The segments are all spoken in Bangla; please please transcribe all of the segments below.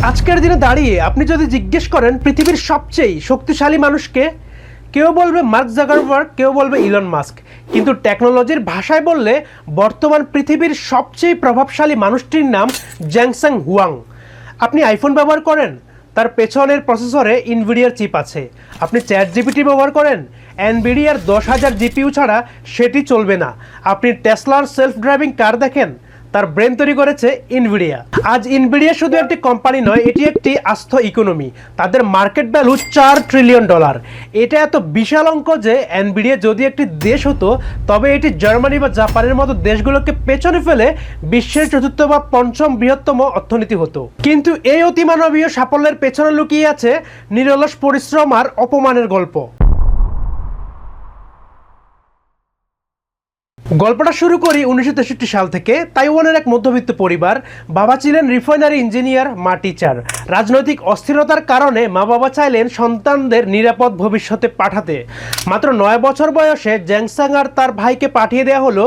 আজকের দিনে দাঁড়িয়ে আপনি যদি জিজ্ঞেস করেন পৃথিবীর সবচেয়ে শক্তিশালী মানুষকে, কেউ বলবে মার্ক জাকারবার্গ, কেউ বলবে ইলন মাস্ক। কিন্তু টেকনোলজির ভাষায় বললে বর্তমান পৃথিবীর সবচেয়ে প্রভাবশালী মানুষটির নাম জেনসেং হুয়াং। আপনি আইফোন ব্যবহার করেন, তার পেছনের প্রসেসরে ইনভিডিয়ার চিপ আছে। আপনি চ্যাট জিপিটি ব্যবহার করেন, এনভিডিয়ার 10,000 জিপিইউ ছাড়া সেটি চলবে না। আপনি টেসলার সেলফ ড্রাইভিং কার দেখেন, তার ব্রেন তৈরি করেছে ইনভিডিয়া। আজ ইনভিডিয়া শুধু একটি কোম্পানি নয়, এটি একটি আস্ত ইকোনমি। তাদের মার্কেট ভ্যালু $4 ট্রিলিয়ন। এটা এত বিশাল অঙ্ক যে এনভিডিয়া যদি একটি দেশ হতো তবে এটি জার্মানি বা জাপানের মতো দেশগুলোকে পেছনে ফেলে বিশ্বের চতুর্থ বা পঞ্চম বৃহত্তম অর্থনীতি হতো। কিন্তু এই অতিমানবীয় সাফল্যের পেছনে লুকিয়ে আছে নিরলস পরিশ্রম আর অপমানের গল্প। গল্পটা শুরু করি 1963 সাল থেকে। তাইওয়ানের এক মধ্যবিত্ত পরিবার। বাবা ছিলেন রিফাইনারি ইঞ্জিনিয়ার, মা টিচার। রাজনৈতিক অস্থিরতার কারণে মা বাবা চাইলেন সন্তানদের নিরাপদ ভবিষ্যতে পাঠাতে। মাত্র 9 বছর বয়সে জেনসেং আর তার ভাইকে পাঠিয়ে দেওয়া হলো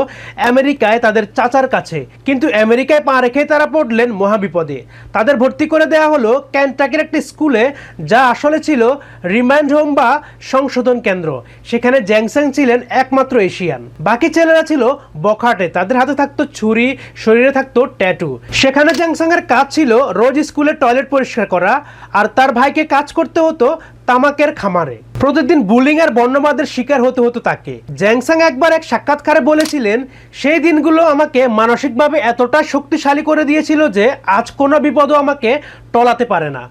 আমেরিকায় তাদের চাচার কাছে। কিন্তু আমেরিকায় পা রেখেই তারা পড়লেন মহাবিপদে। তাদের ভর্তি করে দেওয়া হলো ক্যান্টাকির একটি স্কুলে, যা আসলে ছিল রিমাইন্ড হোম বা সংশোধন কেন্দ্র। সেখানে জেনসেং ছিলেন একমাত্র এশিয়ান। বাকি ছেলেরা ছিল বখাটে, তাদের হাতে থাকতো ছুরি, শরীরে থাকতো ট্যাটু। সেখানে জেনসেং এর কাজ ছিল রোজ স্কুলের টয়লেট পরিষ্কার করা, আর তার ভাইকে কাজ করতে হতো তামাকের খামারে। প্রতিদিন বুলিং আর বর্ণবাদের শিকার হতে হতো তাকে। জেনসেং একবার এক সাক্ষাৎকারে বলেছিলেন, সেই দিনগুলো আমাকে মানসিকভাবে এতটা শক্তিশালী করে দিয়েছিল যে আজ কোনো বিপদও আমাকে টলাতে পারে না।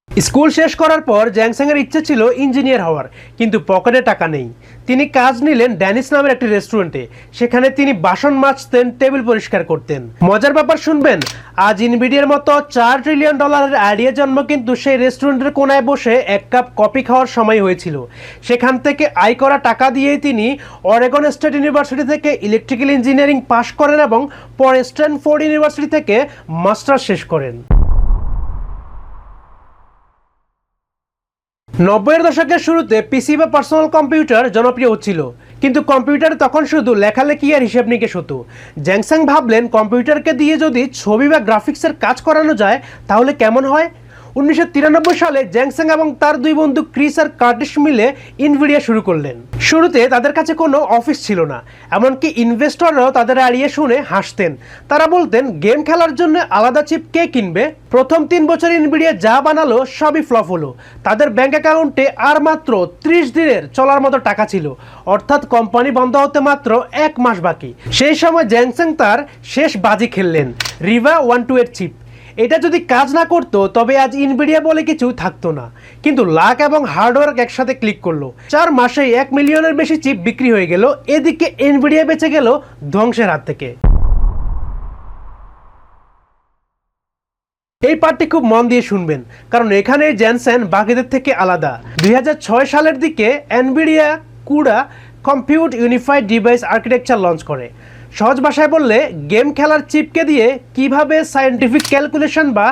স্কুল শেষ করার পর জেনসেং এর ইচ্ছে ছিল ইঞ্জিনিয়ার হওয়ার, কিন্তু পকেটে টাকা নেই। তিনি কাজ নিলেন ড্যানিশ নামের একটি রেস্টুরেন্টে। সেখানে তিনি বাসন মাজতেন, টেবিল পরিষ্কার করতেন। মজার ব্যাপার শুনবেন, আজ ইনভিডিয়ার মতো $4 ট্রিলিয়ন আইডিয়া জন্ম কিন্তু সেই রেস্টুরেন্টের কোনায় বসে এক কাপ কফি খাওয়ার সময় হয়েছিল। সেখান থেকে আয় করা টাকা দিয়েই তিনি অরেগন স্টেট ইউনিভার্সিটি থেকে ইলেকট্রিক্যাল ইঞ্জিনিয়ারিং পাশ করেন এবং পরে স্ট্যানফোর্ড ইউনিভার্সিটি থেকে মাস্টার্স শেষ করেন। 90-এর দশকের শুরুতে পিসি বা পার্সোনাল কম্পিউটার জনপ্রিয় হচ্ছিল, কিন্তু কম্পিউটারে তখন শুধু লেখালেখি আর হিসেব নিকেশ হতো। জেনসেং ভাবলেন কম্পিউটারকে দিয়ে যদি ছবি বা গ্রাফিক্সের কাজ করানো যায় তাহলে কেমন হয়। 1993 সালে জেনসেং এবং তার দুই বন্ধু ক্রিস আর কার্টিস মিলে ইনভিডিয়া শুরু করলেন। শুরুতে তাদের কাছে কোনো অফিস ছিল না, এমনকি ইনভেস্টররাও তাদের আড়িয়ে শুনে হাসতেন। তারা বলতেন, গেম খেলার জন্য আলাদা চিপ কে কিনবে। প্রথম 3 বছর ইনভিডিয়া যা বানালো সবই ফ্লপ হলো। তাদের ব্যাংক অ্যাকাউন্টে আর মাত্র 30 দিনের চলার মতো টাকা ছিল, অর্থাৎ কোম্পানি বন্ধ হতে মাত্র 1 মাস বাকি। সেই সময় জেনসেং তার শেষ বাজি খেললেন, রিভা 12 এর চিপ। এটা যদি কাজ না করতো তবে আজ ইনভিডিয়া বলে কিছু থাকতো না। কিন্তু লাক এবং হার্ডওয়ার্ক একসাথে ক্লিক করলো। 4 মাসেই 1 মিলিয়নের বেশি চিপ বিক্রি হয়ে গেল। এদিকে ইনভিডিয়া বেঁচে গেল ধ্বংসের হাত থেকে। এই পার্টটি খুব মন দিয়ে শুনবেন, কারণ এখানে জেনসেন বাকিদের থেকে আলাদা। 2006 সালের দিকে Nvidia CUDA compute unified device architecture launch করে। সহজ ভাষায় বললে, গেম খেলার চিপকে দিয়ে কিভাবে সায়েন্টিফিক ক্যালকুলেশন বা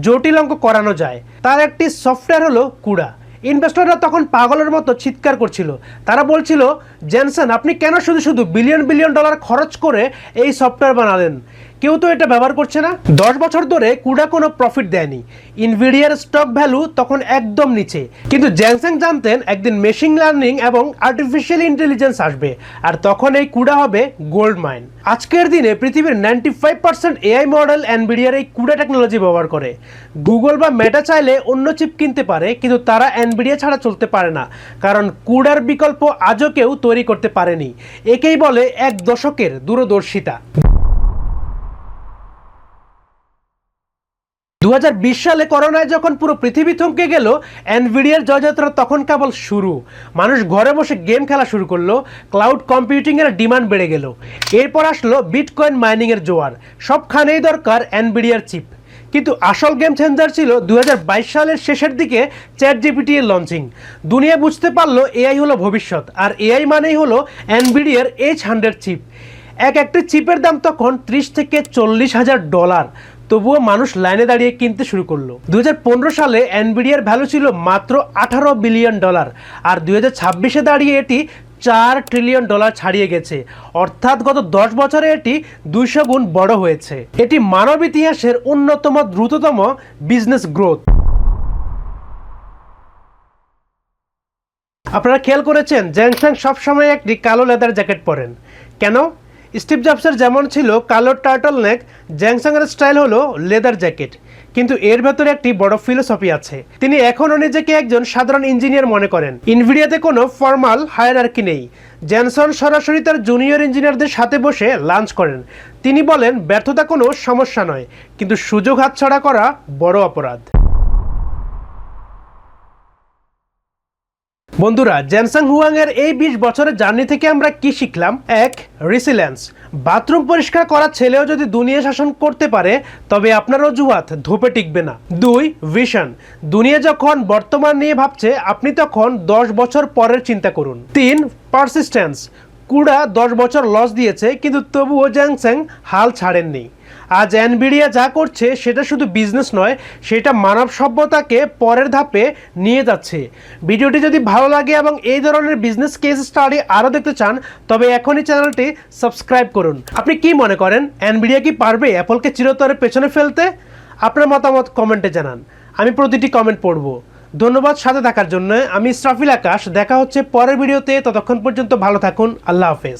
জটিল অঙ্ক করানো যায় তার একটি সফটওয়্যার হলো কুডা। ইনভেস্টররা তখন পাগলের মতো চিৎকার করছিল। তারা বলছিল, জেনসেন আপনি কেন শুধু শুধু বিলিয়ন বিলিয়ন ডলার খরচ করে এই সফটওয়্যার বানালেন, কেউ তো এটা ব্যবহার করছে না। 10 বছর ধরে কুডা কোনো প্রফিট দেয়নি। ইনভিডিয়ার স্টক ভ্যালু তখন একদম নিচে। কিন্তু জেনসেং জানতেন একদিন মেশিন লার্নিং এবং আর্টিফিশিয়াল ইন্টেলিজেন্স আসবে, আর তখন এই কুডা হবে গোল্ড মাইন। আজকের দিনে পৃথিবীর 95% এআই মডেল এনভিডিয়ার এই কুডা টেকনোলজি ব্যবহার করে। গুগল বা মেটা চাইলে অন্য চিপ কিনতে পারে, কিন্তু তারা এনভিডিয়া ছাড়া চলতে পারে না, কারণ কুডার বিকল্প আজও কেউ তৈরি করতে পারেনি। একেই বলে 1 দশকের দূরদর্শিতা। 2020 সালে করোনায় যখন পুরো পৃথিবী থমকে গেল, এনভিডিয়ার জয়যাত্রা তখন কেবল শুরু। মানুষ ঘরে বসে গেম খেলা শুরু করলো, ক্লাউড কম্পিউটিং এর ডিমান্ড বেড়ে গেল। এরপর আসলো বিটকয়েন মাইনিং এর জোয়ার। সবখানেই দরকার এনভিডিয়ার চিপ। কিন্তু আসল গেম চেঞ্জার ছিল 2022 সালের শেষের দিকে চ্যাট জিপিটি এর লঞ্চিং। দুনিয়া বুঝতে পারলো এআই হলো ভবিষ্যৎ, আর এআই মানেই হলো এনভিডিয়ার H100 চিপ। একটি চিপের দাম তখন $30 থেকে $40,000। তবুও মানুষ লাইনে দাঁড়িয়ে কিনতে শুরু করলো। 2015 সালে এনভিডিয়ার ভ্যালু ছিল মাত্র $18 বিলিয়ন, আর 2026-এ দাঁড়িয়ে এটি $4 ট্রিলিয়ন ছাড়িয়ে গেছে, অর্থাৎ গত 10 বছরে এটি 200 গুণ বড় হয়েছে। এটি মানব ইতিহাসের অন্যতম দ্রুততম বিজনেস গ্রোথ। আপনারা খেয়াল করেছেন জ্যানসাং সবসময় একটি কালো লেদার জ্যাকেট পরেন কেন? স্টিভ জবসের যেমন ছিল কালো টার্টল নেক, জ্যানসাংয়ের স্টাইল হলো লেদার জ্যাকেট। কিন্তু এর ভেতরে একটি বড় ফিলোসফি আছে। তিনি এখনও নিজেকে একজন সাধারণ ইঞ্জিনিয়ার মনে করেন। ইনভিডিয়াতে কোনো ফর্মাল হায়ারার্কি নেই। জ্যানসন সরাসরি তার জুনিয়র ইঞ্জিনিয়ারদের সাথে বসে লাঞ্চ করেন। তিনি বলেন ব্যর্থতা কোনো সমস্যা নয়, কিন্তু সুযোগ হাতছাড়া করা বড় অপরাধ। বন্ধুরা, জ্যানসাং হুয়াংয়ের এই 20 বছরের জার্নি থেকে আমরা কি শিখলাম? 1. রিসিলিয়েন্স। বাথরুম পরিষ্কার করা ছেলেও যদি দুনিয়া শাসন করতে পারে, তবে আপনার অজুহাত ধোপে টিকবে না। 2. ভিশন। দুনিয়া যখন বর্তমান নিয়ে ভাবছে, আপনি তখন 10 বছর পরের চিন্তা করুন। 3. পারসিস্টেন্স। কুড়া 10 বছর লস দিয়েছে, কিন্তু তবুও জ্যানসাং হাল ছাড়েননি। আজ এনভিডিয়া যা করছে সেটা শুধু বিজনেস নয়, সেটা মানব সভ্যতাকে পরের ধাপে নিয়ে যাচ্ছে। ভিডিওটি যদি ভালো লাগে এবং এই ধরনের বিজনেস কেস স্টাডি আরও দেখতে চান, তবে এখনই চ্যানেলটি সাবস্ক্রাইব করুন। আপনি কি মনে করেন, এনভিডিয়া কি পারবে অ্যাপলকে চিরতরে পেছনে ফেলতে? আপনার মতামত কমেন্টে জানান, আমি প্রতিটি কমেন্ট পড়ব। ধন্যবাদ সাথে থাকার জন্য। আমি ইসরাফিল আকাশ। দেখা হচ্ছে পরের ভিডিওতে। ততক্ষণ পর্যন্ত ভালো থাকুন। আল্লাহ হাফেজ।